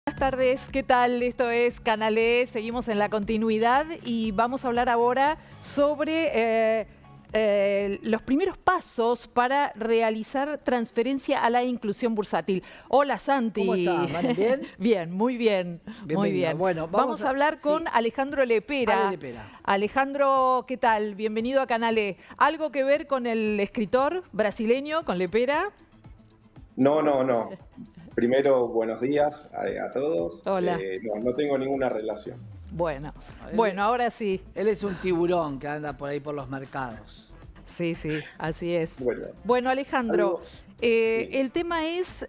Buenas tardes, ¿qué tal? Esto es Canal E, seguimos en la continuidad y vamos a hablar ahora sobre los primeros pasos para realizar transferencia a la inclusión bursátil. Hola ¿Cómo Santi. estás, Valen? ¿Bien? Bien, muy bien, muy Bienvenida. bien. Bueno, Vamos a hablar con sí, Alejandro Ale Lepera. Lepera. Alejandro, ¿qué tal? Bienvenido a Canal E. ¿Algo que ver con el escritor brasileño, con Lepera? No, no, no. Primero, buenos días a todos. Hola. No tengo ninguna relación. Bueno, Él, bueno, ahora sí. él es un tiburón que anda por ahí por los mercados. Sí, sí, así es. Bueno, Bueno, Alejandro, algo, sí. el tema es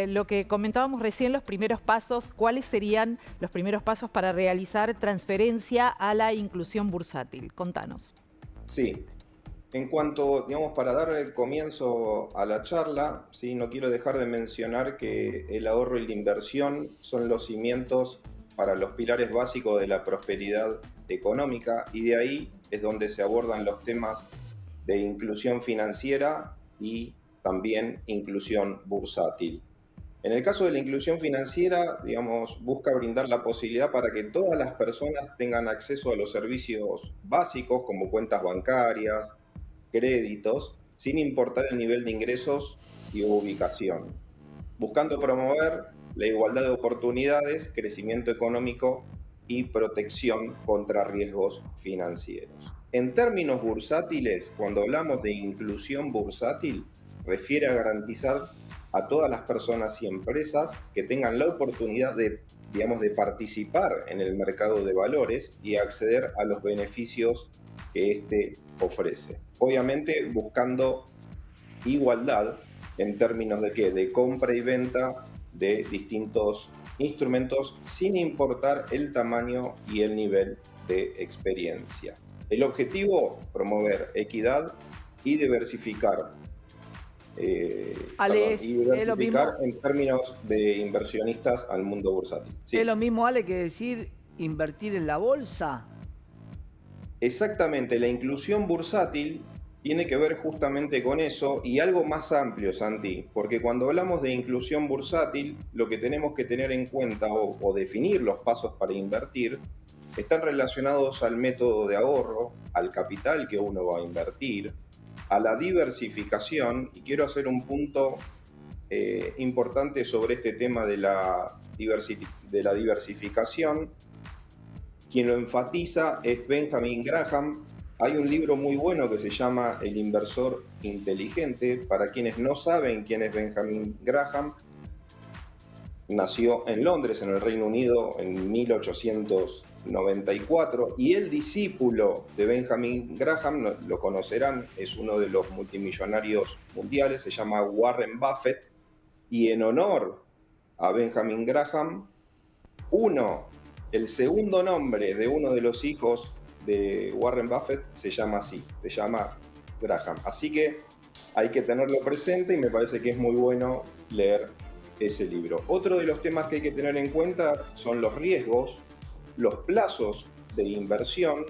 lo que comentábamos recién, los primeros pasos. ¿Cuáles serían los primeros pasos para realizar transferencia a la inclusión bursátil? Contanos. Sí. En cuanto, digamos, para dar el comienzo a la charla, sí, no quiero dejar de mencionar que el ahorro y la inversión son los cimientos para los pilares básicos de la prosperidad económica, y de ahí es donde se abordan los temas de inclusión financiera y también inclusión bursátil. En el caso de la inclusión financiera, digamos, busca brindar la posibilidad para que todas las personas tengan acceso a los servicios básicos como cuentas bancarias, créditos, sin importar el nivel de ingresos y ubicación, buscando promover la igualdad de oportunidades, crecimiento económico y protección contra riesgos financieros. En términos bursátiles, cuando hablamos de inclusión bursátil, refiere a garantizar a todas las personas y empresas que tengan la oportunidad de, digamos, de participar en el mercado de valores y acceder a los beneficios que éste ofrece. Obviamente buscando igualdad en términos de qué, de compra y venta de distintos instrumentos sin importar el tamaño y el nivel de experiencia. El objetivo, promover equidad y diversificar. Ale, Y es lo mismo, diversificar en términos de inversionistas al mundo bursátil. es Sí. lo mismo, Ale, que decir invertir en la bolsa. Exactamente, la inclusión bursátil tiene que ver justamente con eso y algo más amplio, Santi, porque cuando hablamos de inclusión bursátil, lo que tenemos que tener en cuenta o definir los pasos para invertir están relacionados al método de ahorro, al capital que uno va a invertir, a la diversificación, y quiero hacer un punto importante sobre este tema de la diversificación. Quien lo enfatiza es Benjamin Graham. Hay un libro muy bueno que se llama El inversor inteligente. Para quienes no saben quién es Benjamin Graham, nació en Londres, en el Reino Unido, en 1894, y el discípulo de Benjamin Graham, lo conocerán, es uno de los multimillonarios mundiales, se llama Warren Buffett, y en honor a Benjamin Graham, el segundo nombre de uno de los hijos de Warren Buffett se llama así, se llama Graham. Así que hay que tenerlo presente y me parece que es muy bueno leer ese libro. Otro de los temas que hay que tener en cuenta son los riesgos, los plazos de inversión,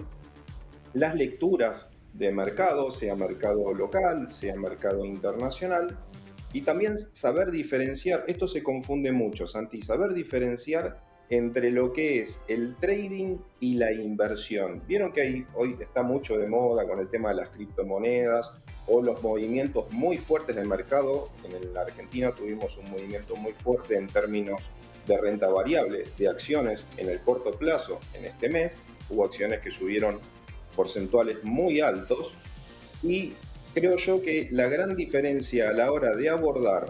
las lecturas de mercado, sea mercado local, sea mercado internacional, y también saber diferenciar, esto se confunde mucho, Santi, saber diferenciar entre lo que es el trading y la inversión. Vieron que hoy está mucho de moda con el tema de las criptomonedas o los movimientos muy fuertes del mercado. En la Argentina tuvimos un movimiento muy fuerte en términos de renta variable, de acciones en el corto plazo en este mes. Hubo acciones que subieron porcentuales muy altos, y creo yo que la gran diferencia a la hora de abordar,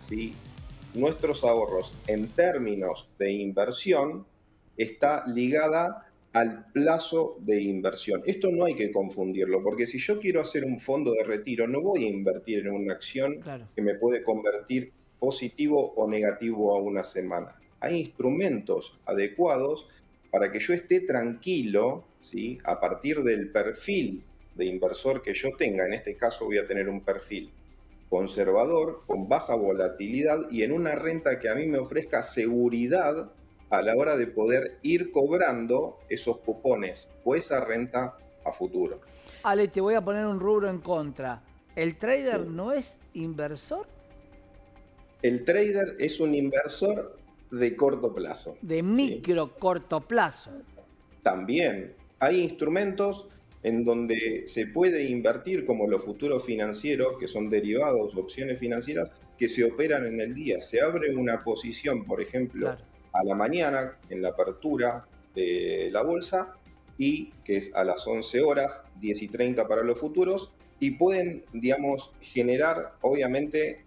¿sí?, nuestros ahorros en términos de inversión está ligada al plazo de inversión. Esto no hay que confundirlo, porque si yo quiero hacer un fondo de retiro, no voy a invertir en una acción Claro. que me puede convertir positivo o negativo a una semana. Hay instrumentos adecuados para que yo esté tranquilo, ¿sí?, a partir del perfil de inversor que yo tenga. En este caso voy a tener un perfil conservador, con baja volatilidad y en una renta que a mí me ofrezca seguridad a la hora de poder ir cobrando esos cupones o esa renta a futuro. Ale, te voy a poner un rubro en contra. ¿El trader Sí. no es inversor? El trader es un inversor de corto plazo. De ¿sí? micro, corto plazo. También hay instrumentos en donde se puede invertir, como los futuros financieros, que son derivados, opciones financieras, que se operan en el día. Se abre una posición, por ejemplo, Claro. a la mañana, en la apertura de la bolsa, y que es a las 11 horas, 10:30 para los futuros, y pueden, digamos, generar, obviamente,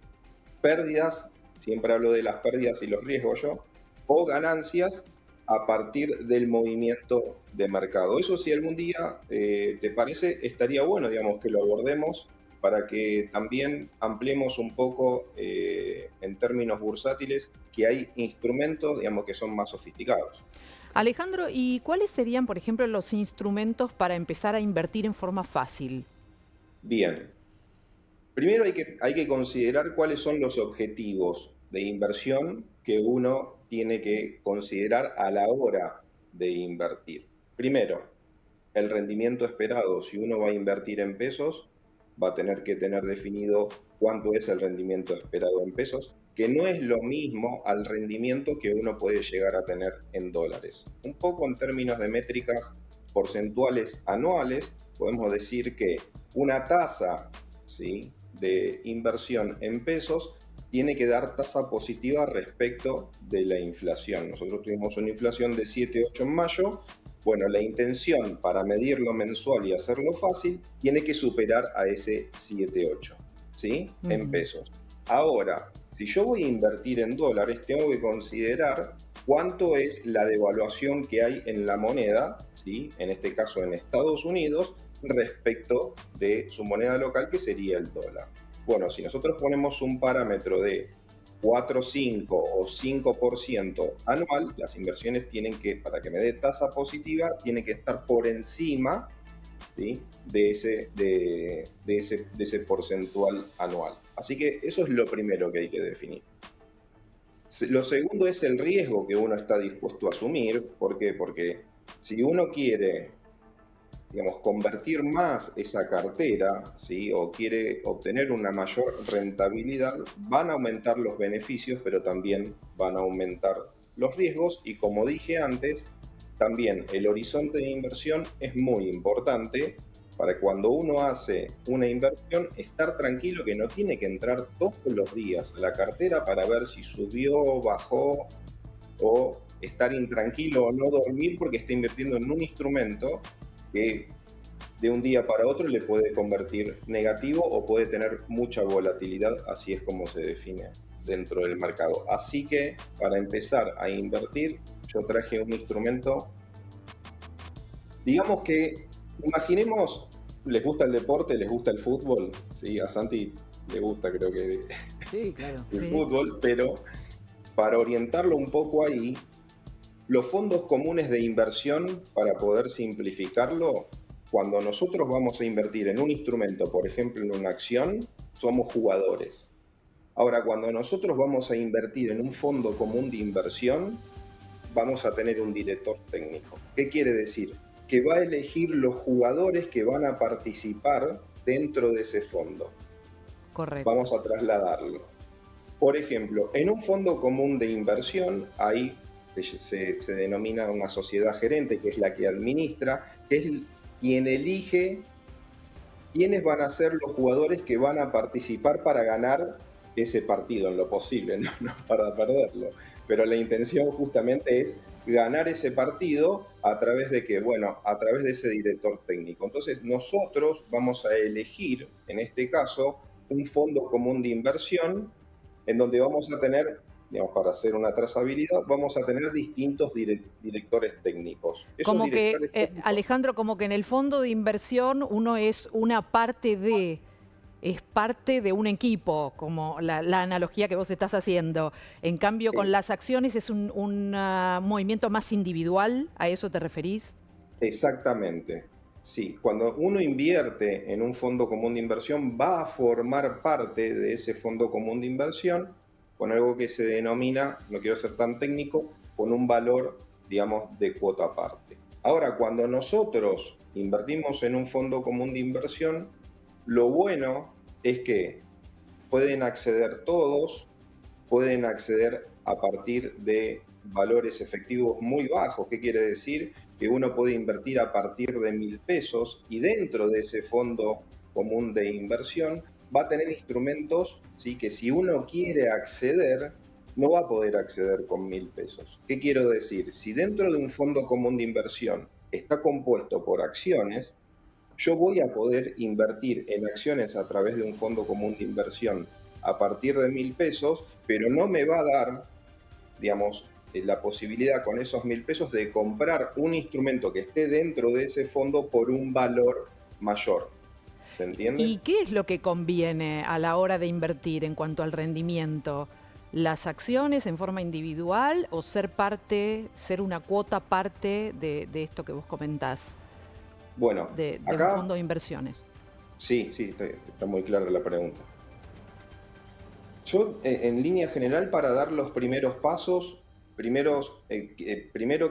pérdidas, siempre hablo de las pérdidas y los riesgos yo, o ganancias a partir del movimiento de mercado. Eso, si algún día te parece, estaría bueno, digamos, que lo abordemos para que también ampliemos un poco en términos bursátiles, que hay instrumentos, digamos, que son más sofisticados. Alejandro, ¿y cuáles serían, por ejemplo, los instrumentos para empezar a invertir en forma fácil? Bien, primero hay que considerar cuáles son los objetivos de inversión que uno tiene que considerar a la hora de invertir. Primero, el rendimiento esperado. Si uno va a invertir en pesos, va a tener que tener definido cuánto es el rendimiento esperado en pesos, que no es lo mismo al rendimiento que uno puede llegar a tener en dólares. Un poco en términos de métricas porcentuales anuales, podemos decir que una tasa, ¿sí?, de inversión en pesos tiene que dar tasa positiva respecto de la inflación. Nosotros tuvimos una inflación de 7,8 en mayo. Bueno, la intención para medirlo mensual y hacerlo fácil tiene que superar a ese 7,8, ¿sí? En pesos. Ahora, si yo voy a invertir en dólares, tengo que considerar cuánto es la devaluación que hay en la moneda, ¿sí?, en este caso en Estados Unidos, respecto de su moneda local, que sería el dólar. Bueno, si nosotros ponemos un parámetro de 4, 5 o 5% anual, las inversiones tienen que, para que me dé tasa positiva, tienen que estar por encima, ¿sí?, de ese porcentual anual. Así que eso es lo primero que hay que definir. Lo segundo es el riesgo que uno está dispuesto a asumir. ¿Por qué? Porque si uno quiere, digamos, convertir más esa cartera, ¿sí?, o quiere obtener una mayor rentabilidad, van a aumentar los beneficios, pero también van a aumentar los riesgos. Y como dije antes, también el horizonte de inversión es muy importante para cuando uno hace una inversión, estar tranquilo que no tiene que entrar todos los días a la cartera para ver si subió, bajó, o estar intranquilo o no dormir porque está invirtiendo en un instrumento que de un día para otro le puede convertir negativo o puede tener mucha volatilidad. Así es como se define dentro del mercado. Así que para empezar a invertir, yo traje un instrumento, digamos que, imaginemos, les gusta el deporte, les gusta el fútbol, ¿sí? A Santi le gusta, creo que, Sí, claro. el Sí. fútbol, pero para orientarlo un poco ahí, los fondos comunes de inversión, para poder simplificarlo, cuando nosotros vamos a invertir en un instrumento, por ejemplo en una acción, somos jugadores. Ahora, cuando nosotros vamos a invertir en un fondo común de inversión, vamos a tener un director técnico. ¿Qué quiere decir? Que va a elegir los jugadores que van a participar dentro de ese fondo. Correcto. Vamos a trasladarlo. Por ejemplo, en un fondo común de inversión, ahí se denomina una sociedad gerente, que es la que administra, que es quien elige quiénes van a ser los jugadores que van a participar para ganar ese partido en lo posible, no para perderlo. Pero la intención justamente es ganar ese partido a través de qué, bueno, a través de ese director técnico. Entonces nosotros vamos a elegir, en este caso, un fondo común de inversión en donde vamos a tener, digamos, para hacer una trazabilidad, vamos a tener distintos directores técnicos. Como que, Alejandro, como que en el fondo de inversión uno es una es parte de un equipo, como la analogía que vos estás haciendo. En cambio, con las acciones es un movimiento más individual, ¿a eso te referís? Exactamente. Sí, cuando uno invierte en un fondo común de inversión, va a formar parte de ese fondo común de inversión con algo que se denomina, no quiero ser tan técnico, con un valor, digamos, de cuota aparte. Ahora, cuando nosotros invertimos en un fondo común de inversión, lo bueno es que pueden acceder todos, pueden acceder a partir de valores efectivos muy bajos. ¿Qué quiere decir? Que uno puede invertir a partir de 1.000 pesos y dentro de ese fondo común de inversión va a tener instrumentos, ¿sí?, que si uno quiere acceder, no va a poder acceder con 1.000 pesos. ¿Qué quiero decir? Si dentro de un fondo común de inversión está compuesto por acciones, yo voy a poder invertir en acciones a través de un fondo común de inversión a partir de 1.000 pesos, pero no me va a dar, digamos, la posibilidad con esos 1.000 pesos de comprar un instrumento que esté dentro de ese fondo por un valor mayor. ¿Se entiende? ¿Y qué es lo que conviene a la hora de invertir en cuanto al rendimiento? ¿Las acciones en forma individual o ser una cuota parte de esto que vos comentás, Bueno, de un acá fondo de inversiones? sí, está muy clara la pregunta. Yo, en línea general, para dar los primeros pasos, primero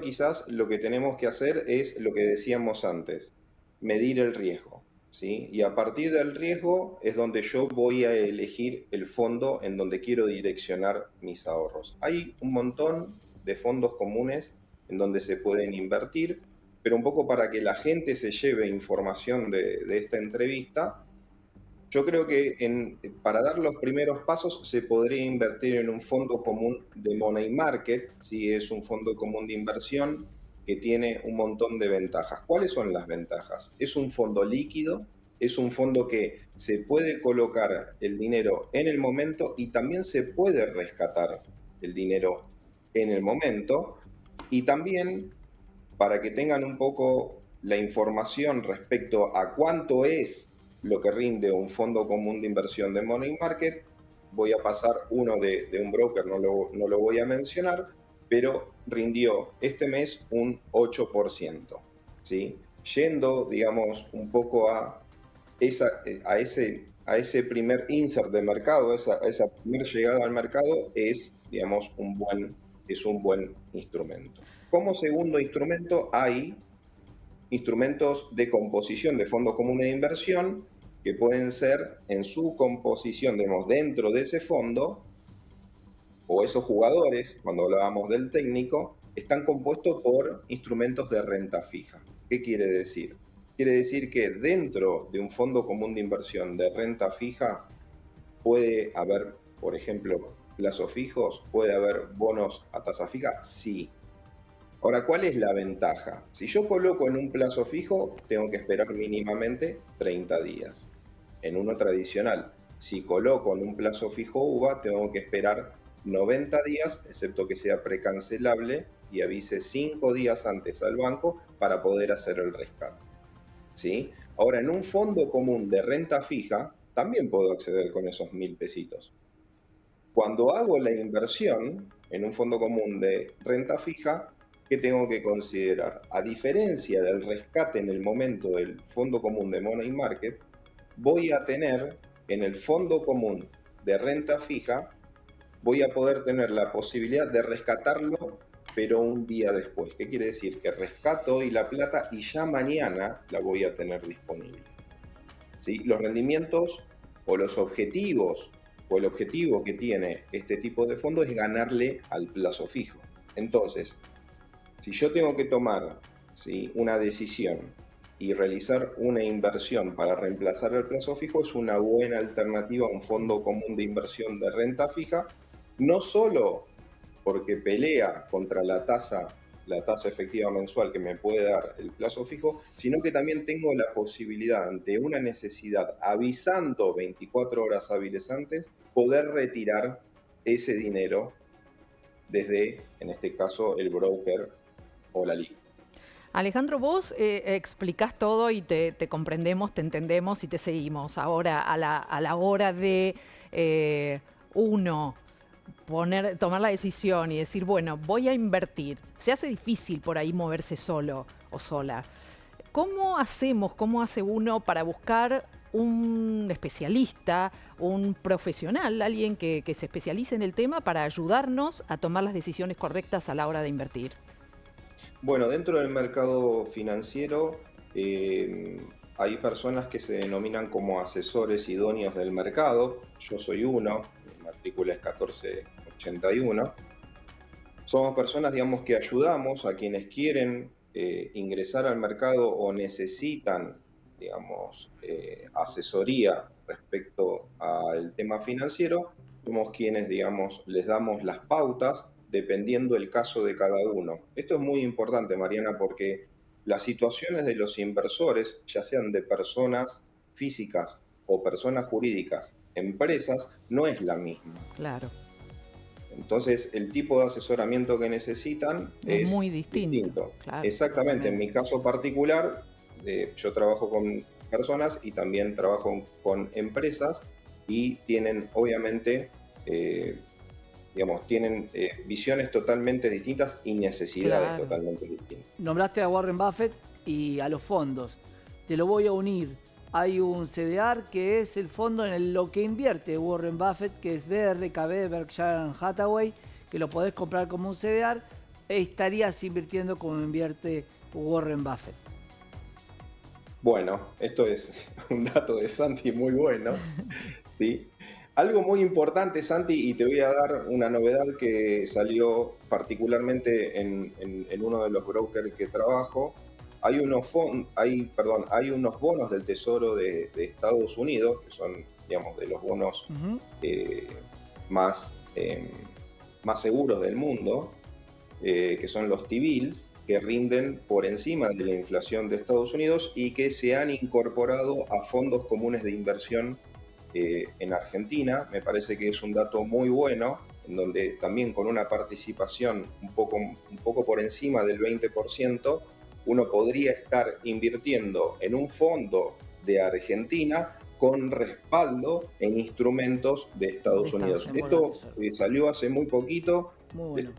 quizás lo que tenemos que hacer es lo que decíamos antes, medir el riesgo, ¿sí? Y a partir del riesgo es donde yo voy a elegir el fondo en donde quiero direccionar mis ahorros. Hay un montón de fondos comunes en donde se pueden invertir, pero un poco para que la gente se lleve información de esta entrevista, yo creo que para dar los primeros pasos se podría invertir en un fondo común de money market, si es un fondo común de inversión que tiene un montón de ventajas. ¿Cuáles son las ventajas? Es un fondo líquido, es un fondo que se puede colocar el dinero en el momento y también se puede rescatar el dinero en el momento. Y también, para que tengan un poco la información respecto a cuánto es lo que rinde un fondo común de inversión de money market, voy a pasar uno de un broker, no lo voy a mencionar, pero rindió este mes un 8%, ¿sí? Yendo, digamos, un poco a ese primer insert de mercado, a esa primera llegada al mercado, es, digamos, un buen instrumento. Como segundo instrumento hay instrumentos de composición de fondos comunes de inversión que pueden ser en su composición, digamos, dentro de ese fondo, o esos jugadores, cuando hablábamos del técnico, están compuestos por instrumentos de renta fija. ¿Qué quiere decir? Quiere decir que dentro de un fondo común de inversión de renta fija puede haber, por ejemplo, plazos fijos, puede haber bonos a tasa fija, sí. Ahora, ¿cuál es la ventaja? Si yo coloco en un plazo fijo, tengo que esperar mínimamente 30 días. En uno tradicional, si coloco en un plazo fijo UVA, tengo que esperar 90 días, excepto que sea precancelable, y avise 5 días antes al banco para poder hacer el rescate, ¿sí? Ahora, en un fondo común de renta fija, también puedo acceder con esos 1.000 pesitos. Cuando hago la inversión en un fondo común de renta fija, ¿qué tengo que considerar? A diferencia del rescate en el momento del fondo común de money market, voy a tener en el fondo común de renta fija, voy a poder tener la posibilidad de rescatarlo, pero un día después. ¿Qué quiere decir? Que rescato hoy la plata y ya mañana la voy a tener disponible, ¿sí? Los rendimientos o los objetivos o el objetivo que tiene este tipo de fondo es ganarle al plazo fijo. Entonces, si yo tengo que tomar, ¿sí?, una decisión y realizar una inversión para reemplazar el plazo fijo, es una buena alternativa a un fondo común de inversión de renta fija, no solo porque pelea contra la tasa efectiva mensual que me puede dar el plazo fijo, sino que también tengo la posibilidad, ante una necesidad, avisando 24 horas hábiles antes, poder retirar ese dinero desde, en este caso, el broker o la liga. Alejandro, vos explicás todo y te comprendemos, te entendemos y te seguimos. Ahora, a la hora de tomar la decisión y decir, bueno, voy a invertir, se hace difícil por ahí moverse solo o sola. ¿Cómo hacemos, cómo hace uno para buscar un especialista, un profesional, alguien que se especialice en el tema para ayudarnos a tomar las decisiones correctas a la hora de invertir? Bueno, dentro del mercado financiero hay personas que se denominan como asesores idóneos del mercado. Yo soy uno, mi matrícula es 1481. Somos personas, digamos, que ayudamos a quienes quieren ingresar al mercado o necesitan, digamos, asesoría respecto al tema financiero. Somos quienes, digamos, les damos las pautas dependiendo del caso de cada uno. Esto es muy importante, Mariana, porque las situaciones de los inversores, ya sean de personas físicas o personas jurídicas, empresas, no es la misma. Claro. Entonces, el tipo de asesoramiento que necesitan Es es muy distinto. Claro. Exactamente. En mi caso particular, yo trabajo con personas y también trabajo con empresas y tienen, obviamente, digamos, tienen visiones totalmente distintas y necesidades Claro. totalmente distintas. Nombraste a Warren Buffett y a los fondos. Te lo voy a unir. Hay un CDR que es el fondo en lo que invierte Warren Buffett, que es BRKB, Berkshire Hathaway, que lo podés comprar como un CDR. Estarías invirtiendo como invierte Warren Buffett. Bueno, esto es un dato de Santi muy bueno, ¿sí? Algo muy importante, Santi, y te voy a dar una novedad que salió particularmente en uno de los brokers que trabajo. Hay unos bonos del Tesoro de Estados Unidos, que son, digamos, de los bonos más, más seguros del mundo, que son los T-bills, que rinden por encima de la inflación de Estados Unidos y que se han incorporado a fondos comunes de inversión en Argentina. Me parece que es un dato muy bueno, en donde también con una participación un poco por encima del 20%, uno podría estar invirtiendo en un fondo de Argentina con respaldo en instrumentos de Estados Unidos. Esto salió hace muy poquito,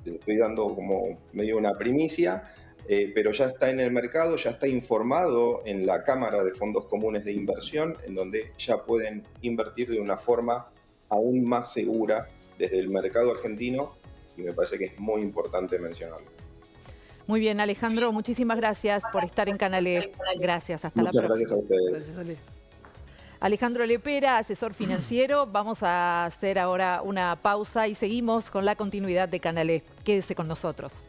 estoy dando como medio una primicia, pero ya está en el mercado, ya está informado en la Cámara de Fondos Comunes de Inversión, en donde ya pueden invertir de una forma aún más segura desde el mercado argentino, y me parece que es muy importante mencionarlo. Muy bien, Alejandro, muchísimas gracias por estar en Canal E. Gracias, hasta la próxima. Muchas gracias a ustedes. Gracias, Ale. Alejandro Lepera, asesor financiero. Vamos a hacer ahora una pausa y seguimos con la continuidad de Canal E. Quédese con nosotros.